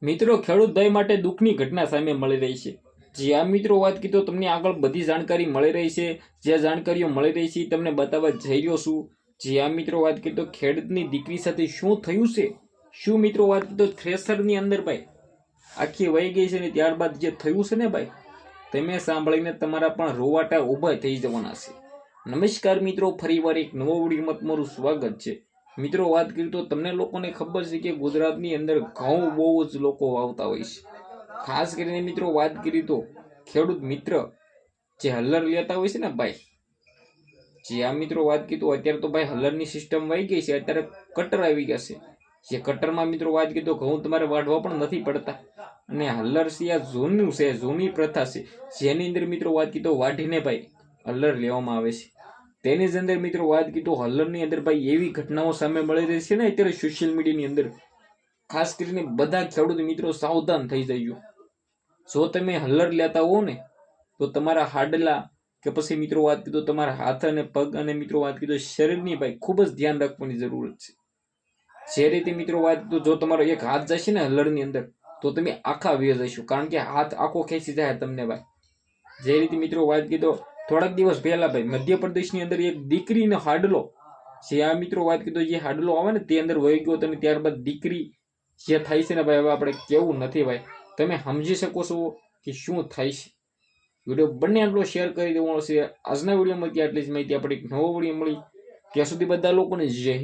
મિત્રો, ખેડૂત ભાઈ માટે દુઃખની ઘટના સામે મળી રહી છે. જે આ મિત્રો વાત કીધો તમને આગળ બધી જાણકારી મળી રહી છે. જે જાણકારીઓ મળી રહી છે તમને બતાવવા જઈ રહ્યો છું. જે આ મિત્રો વાત કીધો ખેડૂતની દીકરી સાથે શું થયું છે, શું મિત્રો વાત કીધો થ્રેસરની અંદર ભાઈ આખી વહી ગઈ છે ને ત્યારબાદ જે થયું છે ને ભાઈ, તમે સાંભળીને તમારા પણ રોવાટા ઊભા થઈ જવાના છે. નમસ્કાર મિત્રો, ફરીવાર એક નવો વિડીયોમાં તમારું સ્વાગત છે. મિત્રો, વાત કરીએ તો તમને લોકોને ખબર છે કે ગુજરાતની અંદર ઘઉં બહુ જ લોકો વાવતા હોય છે. ખાસ કરીને મિત્રો વાત કરીએ તો ખેડૂત મિત્ર જે હલ્લર લેતા હોય છે ને ભાઈ, જે આ મિત્રો વાત કીધું અત્યારે તો ભાઈ હલ્લરની સિસ્ટમ વહી ગઈ છે. અત્યારે કટર આવી ગયા છે. જે કટરમાં મિત્રો વાત કીધું ઘઉં તમારે વાઢવા પણ નથી પડતા. અને હલ્લર સિયા જૂનું છે, જૂની પ્રથા છે, જેની અંદર મિત્રો વાત કીધું વાઢીને ભાઈ હલ્લર લેવામાં આવે છે. તેની જ અંદર મિત્રો વાત કીધું હલ્લરની અંદર ભાઈ એવી ઘટનાઓ સામે મળી રહી છે ને અત્યારે સોશિયલ મીડિયાની અંદર. ખાસ કરીને બધા ખેડૂત મિત્રો સાવધાન થઈ જજો. જો તમે હલ્લર લેતા હો ને તો તમારા હાડલા કે પછી મિત્રો વાત કીધું તમારા હાથ અને પગ અને મિત્રો વાત કીધું શરીરની ભાઈ ખૂબ જ ધ્યાન રાખવાની જરૂરત છે. જે રીતે મિત્રો વાત કીધું જો તમારો એક હાથ જશે ને હલ્લરની અંદર તો તમે આખા વે જશો, કારણ કે હાથ આખો ખેંચી જાય તમને ભાઈ. જે રીતે મિત્રો વાત કીધો થોડાક દિવસ પહેલા ભાઈ મધ્યપ્રદેશની અંદર એક દીકરીનો હાડલો, જે આ મિત્રો વાત કીધો જે હાડલો આવે ને તે અંદર વહી ગયો અને ત્યારબાદ દીકરી જે થાય છે ને ભાઈ હવે આપણે કેવું નથી ભાઈ, તમે સમજી શકો છો કે શું થાય છે. વિડીયો બંને આટલો શેર કરી દેવાનો છે. આજના વિડીયોમાં આટલી જ માહિતી. આપણે એક નવો વિડીયો મળી ત્યાં સુધી બધા લોકોને જય હિન્દ.